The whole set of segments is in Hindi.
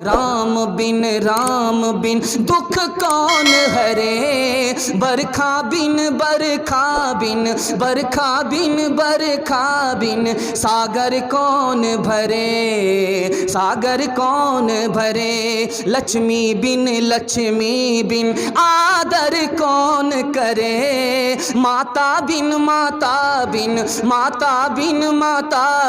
राम बिन दुख कौन हरे, बरखा बिन सागर कौन भरे, लक्ष्मी बिन आदर कौन करे, माता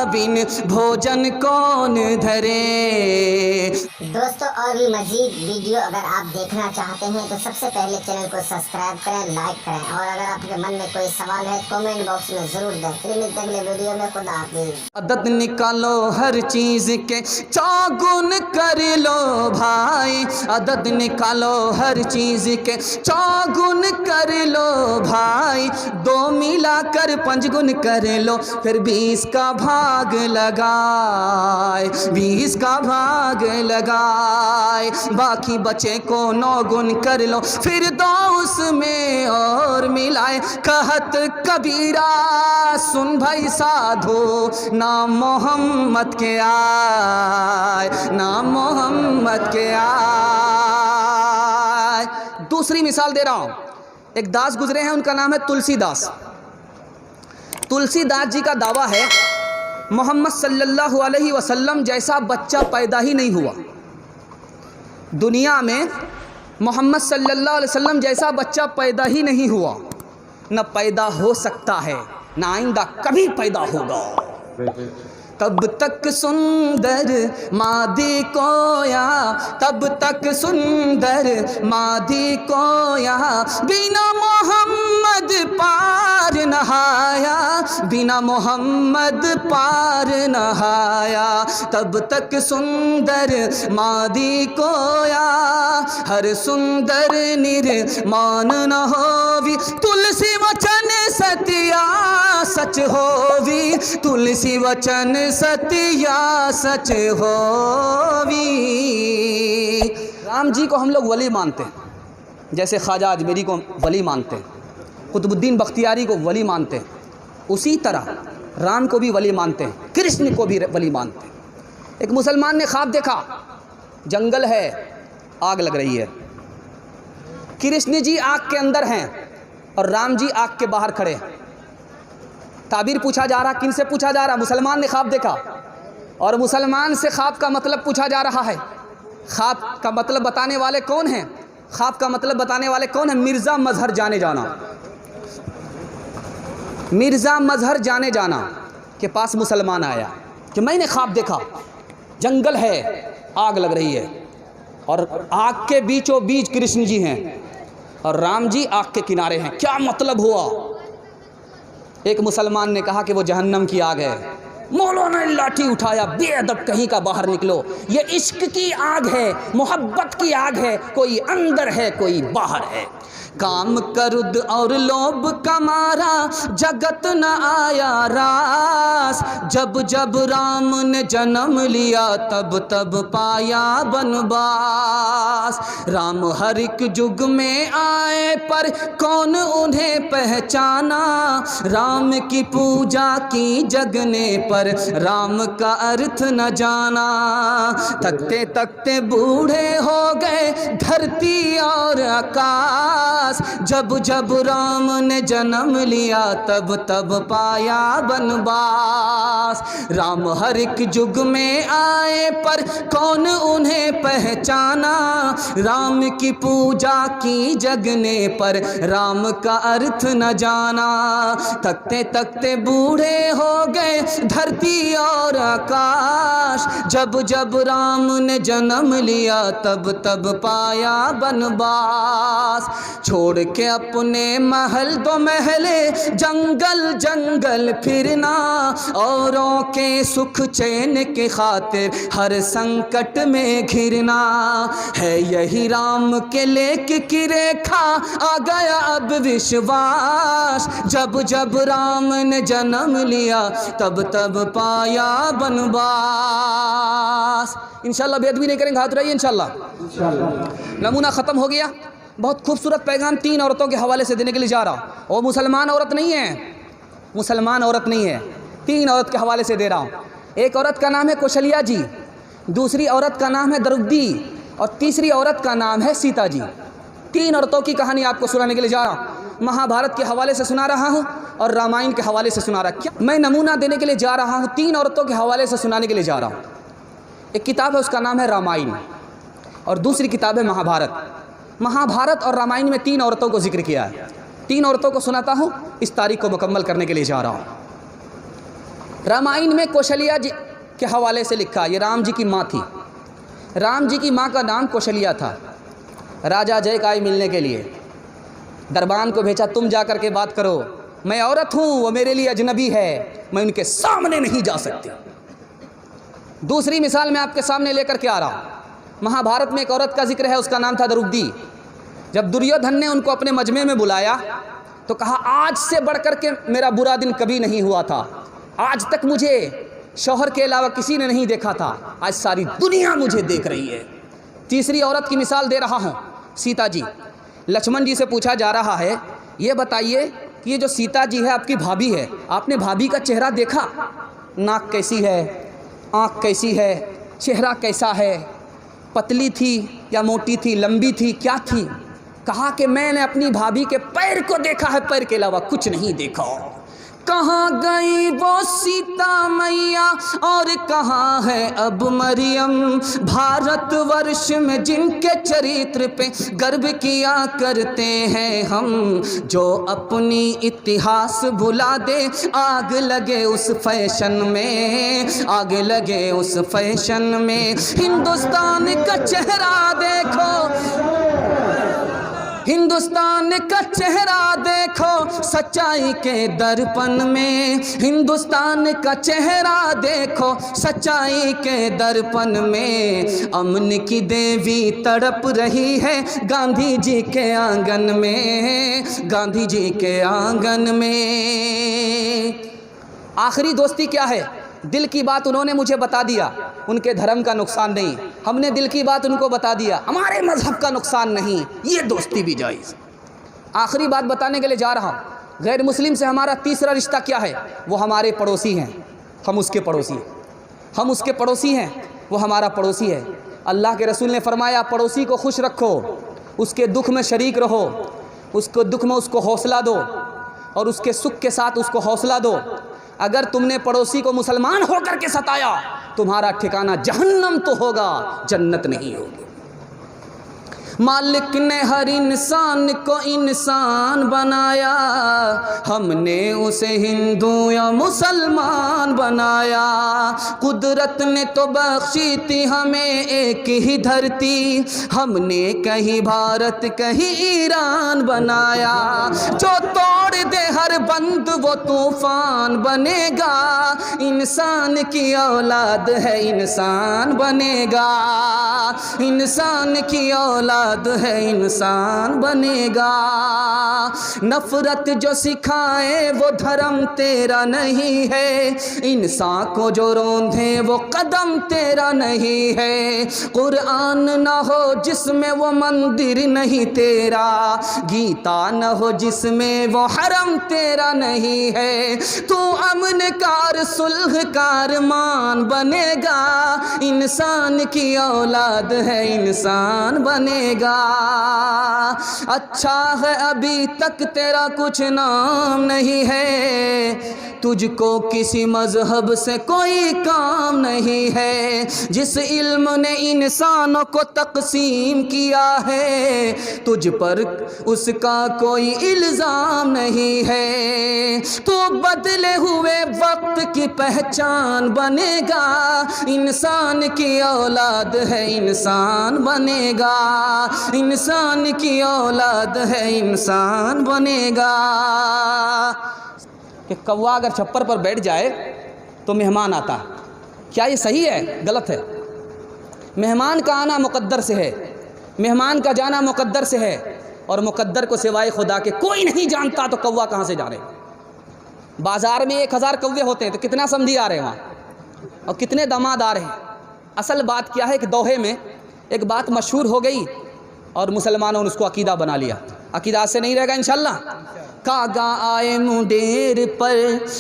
बिन भोजन कौन धरे। दोस्तों और भी मजीद वीडियो अगर आप देखना चाहते हैं तो सबसे पहले चैनल को सब्सक्राइब करें, लाइक करें, और अगर आपके मन में कोई सवाल है कमेंट बॉक्स में जरूर दें। फिर मिलते हैं अगले वीडियो में। खुदा हाफिज़। अदद निकालो हर चीज के चौगुन कर लो भाई, अदद निकालो हर चीज के चौगुन कर लो भाई, 2 मिलाकर 5 गुण कर लो, फिर 20 का भाग लगाए, 20 का भाग लगाए, बाकी बचे को 9 गुण कर लो, फिर 2 उसमें और मिलाए। कहत कबीरा सुन भाई साधो, नाम मोहम्मद के आए, नाम मोहम्मद के आए। दूसरी मिसाल दे रहा हूं, एक दास गुजरे हैं, उनका नाम है तुलसीदास। तुलसीदास जी का दावा है मोहम्मद सल्लल्लाहु अलैहि वसल्लम जैसा बच्चा पैदा ही नहीं हुआ। दुनिया में मोहम्मद सल्लल्लाहु अलैहि वसल्लम जैसा बच्चा पैदा ही नहीं हुआ, न पैदा हो सकता है, न आइंदा कभी पैदा होगा। तब तक सुंदर मादी कोया, तब तक सुंदर मादी कोया, बिना मोहम्मद पार नहाया, बिना मोहम्मद पार नहाया। तब तक सुंदर मादी कोया, हर सुंदर निर्माण न होवी, तुलसी वचन सत्या सच होवी, तुलसी वचन सत्या सच होवी। राम जी को हम लोग वली मानते हैं, जैसे ख्वाजा अजमेरी को वली मानते हैं, कुतुबुद्दीन बख्तियारी को वली मानते हैं, उसी तरह राम को भी वली मानते हैं, कृष्ण को भी वली मानते हैं। एक मुसलमान ने ख्वाब देखा, जंगल है, आग लग रही है, कृष्ण जी आग के अंदर हैं और राम जी आग के बाहर खड़े हैं। ताबीर पूछा जा रहा, किन से पूछा जा रहा? मुसलमान ने ख्वाब देखा और मुसलमान से ख्वाब का मतलब पूछा जा रहा है। ख्वाब का मतलब बताने वाले कौन हैं? ख्वाब का मतलब बताने वाले कौन हैं? मिर्ज़ा मजहर जाने जाना, मिर्ज़ा मजहर जाने जाना के पास मुसलमान आया कि मैंने ख्वाब देखा, जंगल है, आग लग रही है और आग के बीचों बीच कृष्ण जी हैं और राम जी आग के किनारे हैं, क्या मतलब हुआ? एक मुसलमान ने कहा कि वो जहन्नम की आग है। मौलाना ने लाठी उठाया, बेअदब कहीं का, बाहर निकलो, ये इश्क की आग है, मोहब्बत की आग है, कोई अंदर है कोई बाहर है। काम करुद और लोभ कमारा, जगत न आया रास, जब जब राम ने जन्म लिया तब तब पाया बनवास। राम हर एक युग में आए पर कौन उन्हें पहचाना, राम की पूजा की जगने पर राम का अर्थ न जाना। तकते तकते बूढ़े हो गए धरती और आकाश, जब जब राम ने जन्म लिया तब तब पाया बनवास। राम हर एक युग में आए पर कौन उन्हें पहचाना, राम की पूजा की जगने पर राम का अर्थ न जाना। तकते तकते बूढ़े हो गए धरती और आकाश, जब जब राम ने जन्म लिया तब तब पाया बनवास। छोड़ के अपने महल दो महले, जंगल जंगल फिरना, औरों के सुख चैन के खातिर हर संकट में घिरना। है यही राम के लेख की रेखा, आ गया अब विश्वास, जब जब राम ने जन्म लिया तब तब पाया बनवास। इंशाल्लाह बेद भी नहीं करेंगे, हाथ रहिए इंशाल्लाह। नमूना ख़त्म हो गया। बहुत खूबसूरत पैगाम 3 औरतों के हवाले से देने के लिए जा रहा हूँ। वो मुसलमान औरत नहीं है, मुसलमान औरत नहीं है, 3 औरत के हवाले से दे रहा हूँ। एक औरत का नाम है कौशल्या जी। दूसरी औरत का नाम है द्रौपदी और तीसरी औरत का नाम है सीता जी। 3 औरतों की कहानी आपको सुनाने के लिए जा रहा हूँ। महाभारत के हवाले से सुना रहा हूँ और रामायण के हवाले से सुना रहा। क्या मैं नमूना देने के लिए जा रहा हूँ, 3 औरतों के हवाले से सुनाने के लिए जा रहा हूँ। एक किताब है उसका नाम है रामायण और दूसरी किताब है महाभारत। महाभारत और रामायण में 3 औरतों को जिक्र किया है। 3 औरतों को सुनाता हूँ, इस तारीख को मुकम्मल करने के लिए जा रहा हूँ। रामायण में कौशल्या जी के हवाले से लिखा, ये राम जी की माँ थी। राम जी की माँ का नाम कौशल्या था। राजा जय का मिलने के लिए दरबान को भेजा, तुम जा कर के बात करो, मैं औरत हूँ, वो मेरे लिए अजनबी है, मैं उनके सामने नहीं जा सकती। दूसरी मिसाल मैं आपके सामने लेकर के आ रहा हूँ। महाभारत में एक औरत का जिक्र है, उसका नाम था द्रौपदी। जब दुर्योधन ने उनको अपने मजमे में बुलाया तो कहा, आज से बढ़कर के मेरा बुरा दिन कभी नहीं हुआ था, आज तक मुझे शौहर के अलावा किसी ने नहीं देखा था, आज सारी दुनिया मुझे देख रही है। तीसरी औरत की मिसाल दे रहा हूँ, सीता जी। लक्ष्मण जी से पूछा जा रहा है, ये बताइए कि ये जो सीता जी है आपकी भाभी है, आपने भाभी का चेहरा देखा? नाक कैसी है, आँख कैसी है, चेहरा कैसा है, पतली थी या मोटी थी, लंबी थी, क्या थी? कहा कि मैंने अपनी भाभी के पैर को देखा है, पैर के अलावा कुछ नहीं देखा। कहाँ गई वो सीता मैया और कहाँ है अब मरियम, भारतवर्ष में जिनके चरित्र पे गर्व किया करते हैं हम, जो अपनी इतिहास भुला दे, आग लगे उस फैशन में, आग लगे उस फैशन में। हिंदुस्तान का चेहरा देखो, हिंदुस्तान का चेहरा देखो सच्चाई के दर्पण में, हिंदुस्तान का चेहरा देखो सच्चाई के दर्पण में। अमन की देवी तड़प रही है गांधी जी के आंगन में, गांधी जी के आंगन में। आखिरी दोस्ती क्या है? दिल की बात उन्होंने मुझे बता दिया, उनके धर्म का नुकसान नहीं, हमने दिल की बात उनको बता दिया, हमारे मजहब का नुकसान नहीं, ये दोस्ती भी जायज़। आखिरी बात बताने के लिए जा रहा हूँ। गैर मुस्लिम से हमारा तीसरा रिश्ता क्या है? वो हमारे पड़ोसी हैं, हम उसके पड़ोसी हैं। हम उसके पड़ोसी हैं, वो हमारा पड़ोसी है। अल्लाह के रसूल ने फरमाया, पड़ोसी को खुश रखो, उसके दुख में शरीक रहो, उसको दुख में उसको हौसला दो और उसके सुख के साथ उसको हौसला दो। अगर तुमने पड़ोसी को मुसलमान होकर के सताया, तुम्हारा ठिकाना जहन्नम तो होगा, जन्नत नहीं होगी। मालिक ने हर इंसान को इंसान बनाया, हमने उसे हिंदू या मुसलमान बनाया। कुदरत ने तो बख्शी थी हमें एक ही धरती, हमने कहीं भारत कहीं ईरान बनाया। जो तोड़ दे हर बंद वो तूफान बनेगा, इंसान की औलाद है इंसान बनेगा, इंसान की औलाद है इंसान बनेगा। नफरत जो सिखाए वो धर्म तेरा नहीं है, इंसान को जो रोंधे वो कदम तेरा नहीं है। कुरान न हो जिसमें वो मंदिर नहीं तेरा, गीता न हो जिसमें वो हरम तेरा नहीं है। तू अमन कार सुलह कार मान बनेगा, इंसान की औलाद है इंसान बनेगा। अच्छा है अभी तक तेरा कुछ नाम नहीं है, तुझको किसी मजहब से कोई काम नहीं है। जिस इल्म ने इंसानों को तकसीम किया है, तुझ पर उसका कोई इल्ज़ाम नहीं है। तो बदले हुए वक्त की पहचान बनेगा, इंसान की औलाद है इंसान बनेगा, इंसान की औलाद है इंसान बनेगा। कि कौवा अगर छप्पर पर बैठ जाए तो मेहमान आता है, क्या ये सही है? गलत है। मेहमान का आना मुकद्दर से है, मेहमान का जाना मुकद्दर से है, और मुकद्दर को सिवाय खुदा के कोई नहीं जानता, तो कौवा कहाँ से जाने? बाज़ार में 1000 कौवे होते हैं तो कितना समधी आ रहे हैं वहाँ, और कितने दामाद आ रहे हैं। असल बात क्या है कि दोहे में एक बात मशहूर हो गई और मुसलमानों ने उसको अकीदा बना लिया। अकीदा से नहीं रहेगा इंशाल्लाह। कागा आए मुंडेर पर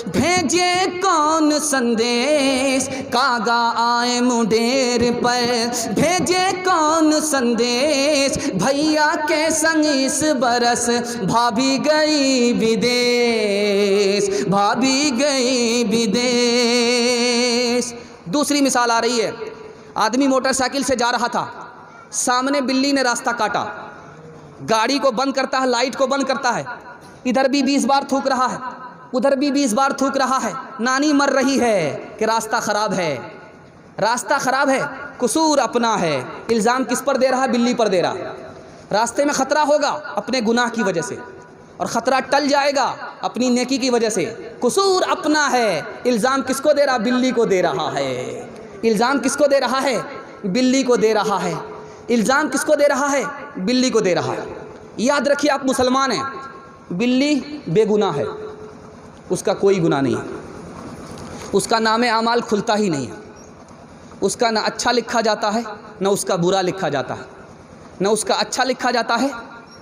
भेजे कौन संदेश, कागा आए मुंडेर पर भेजे कौन संदेश, भैया के संग इस बरस भाभी गई विदेश, भाभी गई विदेश। दूसरी मिसाल आ रही है, आदमी मोटरसाइकिल से जा रहा था, सामने बिल्ली ने रास्ता काटा, गाड़ी को बंद करता है, लाइट को बंद करता है, इधर भी 20 बार थूक रहा है, उधर भी 20 बार थूक रहा है। नानी मर रही है कि रास्ता ख़राब है, रास्ता ख़राब है, कसूर अपना है। इल्ज़ाम किस पर दे रहा है? बिल्ली पर दे रहा है। रास्ते में ख़तरा होगा अपने गुनाह की वजह से, और ख़तरा टल जाएगा अपनी नेकी की वजह से। कसूर अपना है, इल्ज़ाम किसको दे रहा? बिल्ली को दे रहा है। इल्ज़ाम किसको दे रहा है? बिल्ली को दे रहा है। इल्ज़ाम किसको दे रहा है? बिल्ली को दे रहा है। याद रखिए, आप मुसलमान हैं, बिल्ली बेगुनाह है, उसका कोई गुनाह नहीं है, उसका नाम आमाल खुलता ही नहीं है, उसका ना अच्छा लिखा जाता है ना उसका बुरा लिखा जाता है, ना उसका अच्छा लिखा जाता है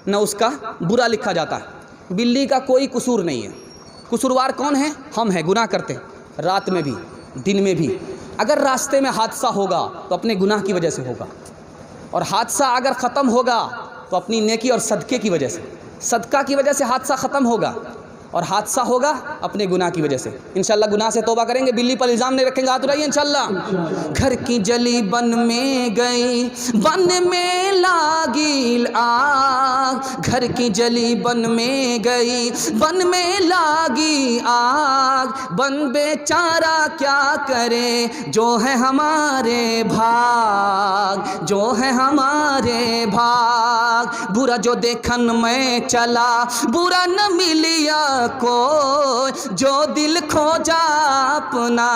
ना उसका बुरा लिखा जाता है। बिल्ली का कोई कसूर नहीं है। कसूरवार कौन है? हम हैं, गुनाह करते हैं, रात में भी दिन में भी। अगर रास्ते में हादसा होगा तो अपने गुनाह की वजह से होगा, और हादसा अगर ख़त्म होगा तो अपनी नेकी और सदक़े की वजह से, सदका की वजह से हादसा ख़त्म होगा, और हादसा होगा अपने गुनाह की वजह से। इंशाल्लाह गुनाह से तौबा करेंगे, बिल्ली पर इल्ज़ाम नहीं रखेंगे, हाथ उठाइए इंशाल्लाह। घर की जली बन में गई, बन में लागी आग, घर की जली बन में गई, बन में लागी आग, बन बेचारा क्या करे, जो है हमारे भाग, जो है हमारे भाग। बुरा जो देखन में चला, बुरा न मिलिया को, जो दिल खोजा अपना,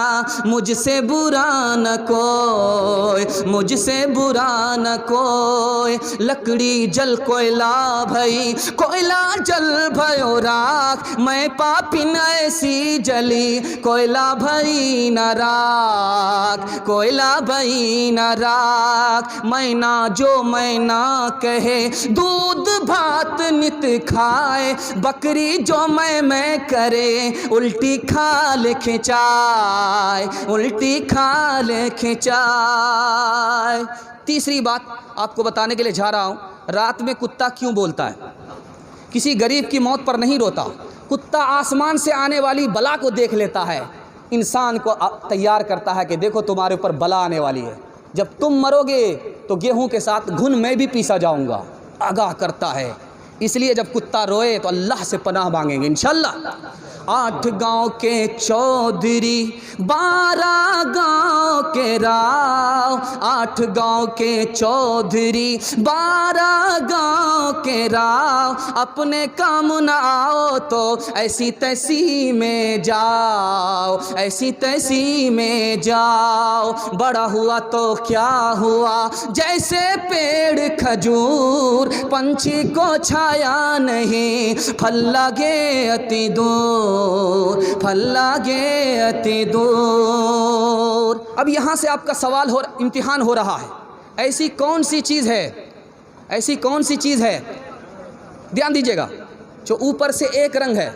मुझसे बुरा न कोई, मुझसे बुरा न कोई। लकड़ी जल कोयला भई, कोयला जल भयो राख, मैं पापिन ऐसी जली, कोयला भई न राख, कोयला भई न राख। मैना जो मैना कहे, दूध भात नित खाए, बकरी जो मैं करे, उल्टी खाल खिंचाए, उल्टी खाल खिंचाए। तीसरी बात आपको बताने के लिए जा रहा हूँ, रात में कुत्ता क्यों बोलता है? किसी गरीब की मौत पर नहीं रोता, कुत्ता आसमान से आने वाली बला को देख लेता है, इंसान को तैयार करता है कि देखो तुम्हारे ऊपर बला आने वाली है, जब तुम मरोगे तो गेहूं के साथ घुन मैं भी पीसा जाऊंगा, आगाह करता है। इसलिए जब कुत्ता रोए तो अल्लाह से पनाह मांगेंगे इंशाल्लाह। 8 गांव के चौधरी, 12 गांव के राव, 8 गांव के चौधरी, 12 गांव के राव, अपने काम न आओ तो ऐसी तैसी में जाओ, ऐसी तैसी में जाओ। बड़ा हुआ तो क्या हुआ, जैसे पेड़ खजूर, पंछी को छाया नहीं, फल लगे अति दूर, फल लगे अति दूर। अब यहाँ से आपका सवाल हो, इम्तिहान हो रहा है, ऐसी कौन सी चीज़ है, ऐसी कौन सी चीज़ है, ध्यान दीजिएगा, जो ऊपर से एक रंग है,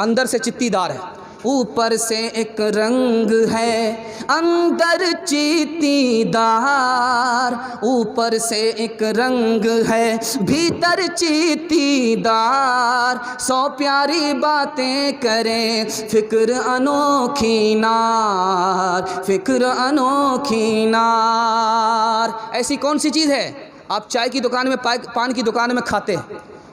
अंदर से चित्तीदार है। ऊपर से एक रंग है, अंदर चीतीदार, ऊपर से एक रंग है, भीतर चीतीदार। 100 प्यारी बातें करें, फिक्र अनोखी नार, फिक्र अनोखी नार। ऐसी कौन सी चीज़ है? आप चाय की दुकान में, पान की दुकान में खाते हैं,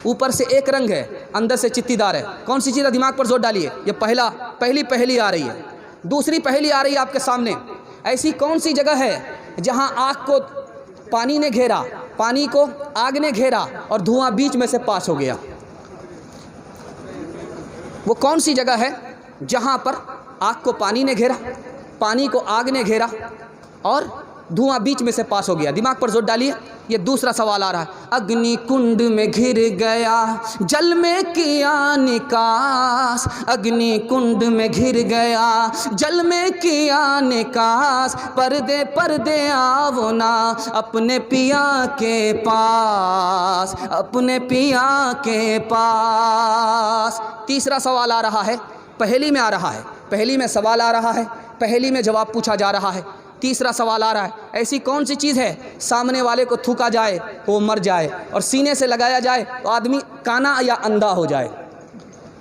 ऊपर से एक रंग है, अंदर से चित्तीदार है। कौन सी चीज़ है? दिमाग पर जोर डालिए। ये पहली आ रही है। दूसरी पहली आ रही है आपके सामने। ऐसी कौन सी जगह है जहां आग को पानी ने घेरा, पानी को आग ने घेरा और धुआं बीच में से पास हो गया? वो कौन सी जगह है जहां पर आग को पानी ने घेरा, पानी को आग ने घेरा और धुआं बीच में से पास हो गया। दिमाग पर जोर डालिए। ये दूसरा सवाल आ रहा है, अग्नि कुंड में घिर गया जल में किया निकास, अग्नि कुंड में घिर गया जल में किया निकास, पर्दे पर्दे आओ ना अपने पिया के पास, अपने पिया के पास। तीसरा सवाल आ रहा है, पहेली में आ रहा है, पहेली में सवाल आ रहा है, पहेली में जवाब पूछा जा रहा है। तीसरा सवाल आ रहा है, ऐसी कौन सी चीज़ है सामने वाले को थूका जाए तो वो मर जाए, और सीने से लगाया जाए तो आदमी काना या अंधा हो जाए,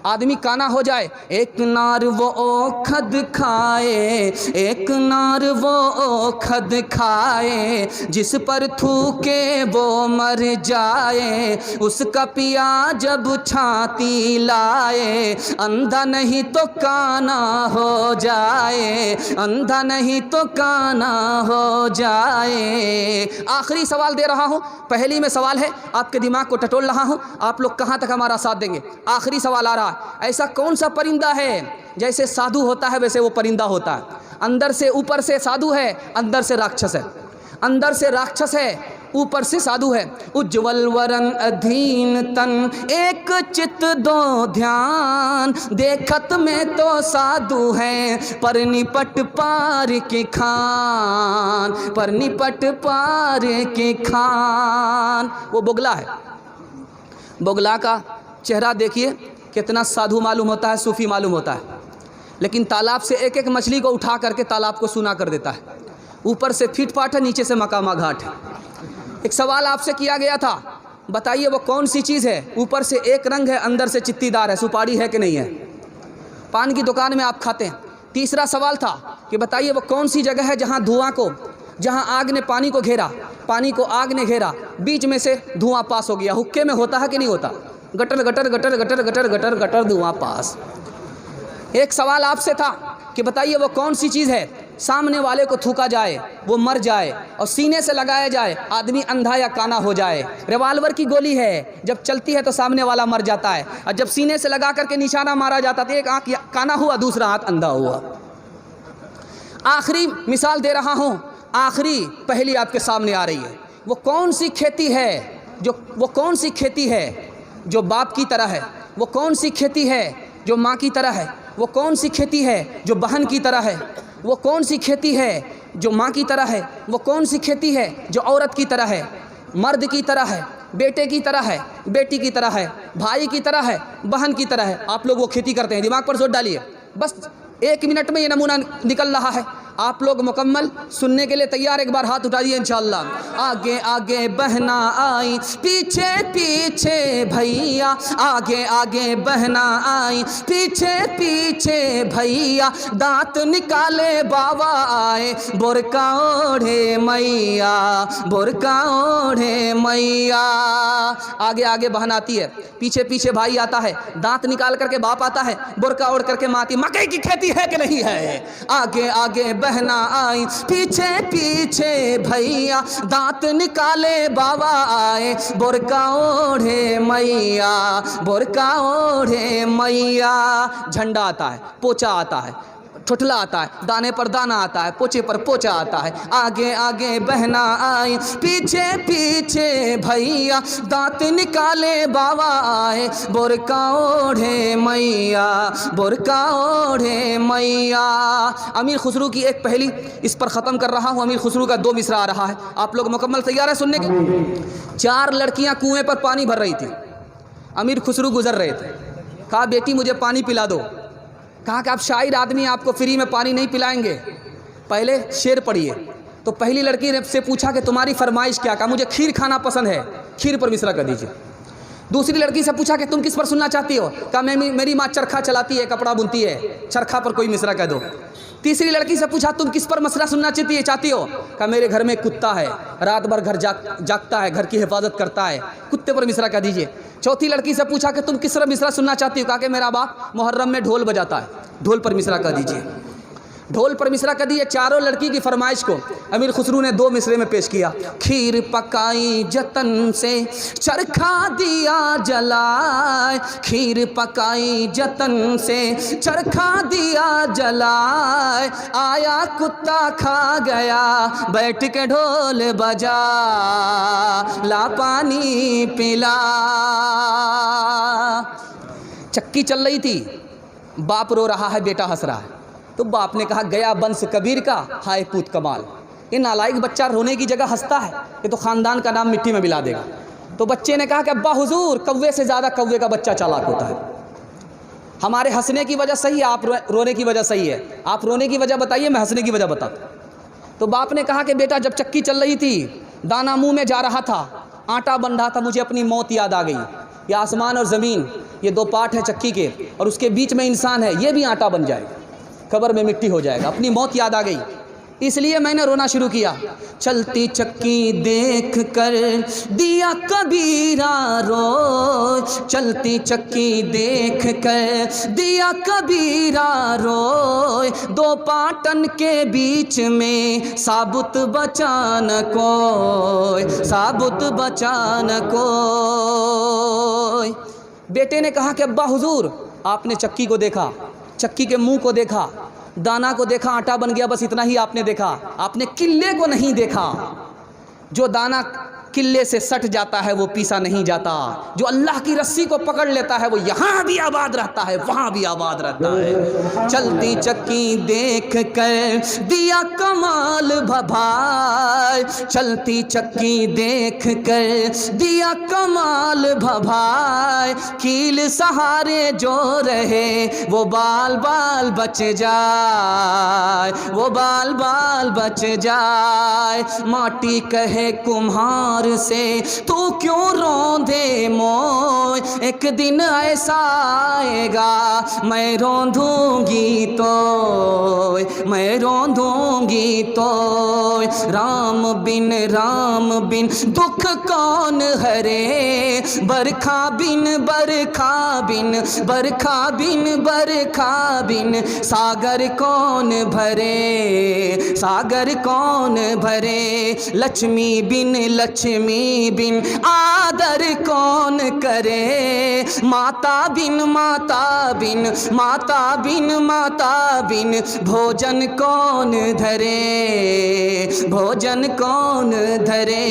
आदमी काना हो जाए। एक नार वो ओखद खाए, एक नार वो ओखद खाए, जिस पर थूके वो मर जाए, उसका पिया जब छाती लाए, अंधा नहीं तो काना हो जाए, अंधा नहीं तो काना हो जाए। आखिरी सवाल दे रहा हूँ, पहली में सवाल है, आपके दिमाग को टटोल रहा हूँ, आप लोग कहाँ तक हमारा साथ देंगे। आखिरी सवाल आ रहा है, ऐसा कौन सा परिंदा है, जैसे साधु होता है वैसे वो परिंदा होता है, अंदर से ऊपर से साधु है, अंदर से राक्षस है, अंदर से राक्षस है, ऊपर से साधु है। उज्ज्वल वरन अधीन तन एक चित दो ध्यान, देखत में तो साधु है पर निपट पार के खान, पर निपट पार के खान। वो बोगला है, बोगला का चेहरा देखिए कितना साधु मालूम होता है, सूफी मालूम होता है, लेकिन तालाब से एक एक मछली को उठा करके तालाब को सूना कर देता है। ऊपर से फीट फाट है, नीचे से मकामा घाट है। एक सवाल आपसे किया गया था, बताइए वो कौन सी चीज़ है, ऊपर से एक रंग है, अंदर से चित्तीदार है, सुपारी है कि नहीं है, पान की दुकान में आप खाते हैं। तीसरा सवाल था कि बताइए वो कौन सी जगह है जहाँ धुआं को, जहाँ आग ने पानी को घेरा, पानी को आग ने घेरा, बीच में से धुआं पास हो गया। हुक्के में होता है कि नहीं होता, gutter gutter gutter gutter gutter gutter gutter धुआं पास। एक सवाल आपसे था कि बताइए वो कौन सी चीज़ है, सामने वाले को थूका जाए वो मर जाए, और सीने से लगाया जाए आदमी अंधा या काना हो जाए। रिवाल्वर की गोली है, जब चलती है तो सामने वाला मर जाता है, और जब सीने से लगा करके निशाना मारा जाता तो एक आँख काना हुआ, दूसरा हाथ अंधा हुआ। आखिरी मिसाल दे रहा हूँ, आखिरी पहेली आपके सामने आ रही है, वो कौन सी खेती है वो कौन सी खेती है जो बाप की तरह है, वो कौन सी खेती है जो माँ की तरह है, वो कौन सी खेती है जो बहन की तरह है, वो कौन सी खेती है जो माँ की तरह है, वो कौन सी खेती है जो औरत की तरह है, मर्द की तरह है, बेटे की तरह है, बेटी की तरह है, भाई की तरह है, बहन की तरह है। आप लोग वो खेती करते हैं, दिमाग पर जोर डालिए, बस 1 मिनट में ये नमूना निकल रहा है। आप लोग मुकम्मल सुनने के लिए तैयार, एक बार हाथ उठाइए इंशाअल्लाह। आगे आगे बहना आई, पीछे पीछे भैया, आगे आगे बहना आई, पीछे पीछे भैया, दांत निकाले बाबा आए, बुरका ओढ़े मैया, बुरका ओढ़े मैया। आगे आगे बहन आती है, पीछे पीछे भाई आता है, दांत निकाल करके बाप आता है, बुरका ओढ़ करके माँ आती। मकई की खेती है कि नहीं है? आगे आगे बहना आई, पीछे पीछे भैया, दांत निकाले बाबा आए, बुरका ओढ़े मैया, बुरका ओढ़े मैया। झंडा आता है, पोचा आता है, ठुठला आता है, दाने पर दाना आता है, पोचे पर पोचा आता है। आगे आगे बहना आई, पीछे पीछे भैया, दांत निकाले बाबा आए, बुरका ओढ़े मैया, बुरका ओढ़े मैया। अमीर खुसरू की एक पहेली इस पर ख़त्म कर रहा हूँ। अमीर खुसरू का 2 मिसरा आ रहा है, आप लोग मुकम्मल तैयार है सुनने के? 4 लड़कियाँ कुएँ पर पानी भर रही थी, अमीर खुसरू गुजर रहे थे, कहा बेटी मुझे पानी पिला दो। कहा कि आप शायर आदमी, आपको फ्री में पानी नहीं पिलाएंगे, पहले शेर पढ़िए। तो पहली लड़की ने से पूछा कि तुम्हारी फरमाइश क्या? कहा मुझे खीर खाना पसंद है, खीर पर मिसरा कर दीजिए। दूसरी लड़की से पूछा कि तुम किस पर सुनना चाहती हो? कहा मेरी माँ चरखा चलाती है, कपड़ा बुनती है, चरखा पर कोई मिसरा कह दो। तीसरी लड़की से पूछा तुम किस पर मसला सुनना चाहती हो? कहा मेरे घर में कुत्ता है, रात भर घर जागता है, घर की हिफाजत करता है, कुत्ते पर मिसरा कह दीजिए। चौथी लड़की से पूछा कि तुम किस पर मिसरा सुनना चाहती हो? कहा कि मेरा बाप मुहर्रम में ढोल बजाता है, ढोल पर मिसरा कह दीजिए। ढोल पर मिसरा कर दिए। चारों लड़की की फरमाइश को अमीर खुसरू ने 2 मिसरे में पेश किया। खीर पकाई जतन से चरखा दिया जलाए, खीर पकाई जतन से चरखा दिया जलाए, आया कुत्ता खा गया बैठ के ढोल बजा, ला पानी पिला। चक्की चल रही थी, बाप रो रहा है, बेटा हंस रहा है। तो बाप ने कहा गया बंस कबीर का, हाय पूत कमाल। ये नालायक बच्चा रोने की जगह हंसता है, ये तो ख़ानदान का नाम मिट्टी में मिला देगा। तो बच्चे ने कहा कि अब्बा हुजूर, कौवे से ज़्यादा कौवे का बच्चा चालाक होता है। हमारे हंसने की वजह सही है, आप रोने की वजह सही है। आप रोने की वजह बताइए, मैं हंसने की वजह बताता। तो बाप ने कहा कि बेटा, जब चक्की चल रही थी, दाना मुंह में जा रहा था, आटा बन रहा था, मुझे अपनी मौत याद आ गई। ये आसमान और ज़मीन, ये 2 पार्ट हैं चक्की के, और उसके बीच में इंसान है, ये भी आटा बन जाएगा, कब्र में मिट्टी हो जाएगा। अपनी मौत याद आ गई, इसलिए मैंने रोना शुरू किया। चलती चक्की देख कर दिया कबीरा रोए, चलती चक्की देख कर दिया कबीरा रोए, 2 पाटन के बीच में साबुत बचा न कोई, साबुत बचा न कोई। बेटे ने कहा कि अब्बा हुजूर, आपने चक्की को देखा, चक्की के मुंह को देखा, दाना को देखा, आटा बन गया, बस इतना ही आपने देखा, आपने किले को नहीं देखा। जो दाना किले से सट जाता है वो पीसा नहीं जाता, जो अल्लाह की रस्सी को पकड़ लेता है वो यहाँ भी आबाद रहता है, वहाँ भी आबाद रहता है। चलती चक्की देख कर दिया कमाल भभाए, चलती चक्की देख कर दिया कमाल भभाए, कील सहारे जो रहे वो बाल बाल बच जाए, वो बाल बाल बच जाए। माटी कहे कुम्हार से तू क्यों रोंदे मोय, एक दिन ऐसा आएगा मैं रोंदूंगी तो, मैं रोंदूंगी तो। राम बिन दुख कौन हरे, बरखा बिन बरखा बिन, बरखा बिन बरखा बिन, सागर कौन भरे, सागर कौन भरे। लक्ष्मी बिन आदर कौन करे, माता बिन भोजन कौन धरे, भोजन कौन धरे।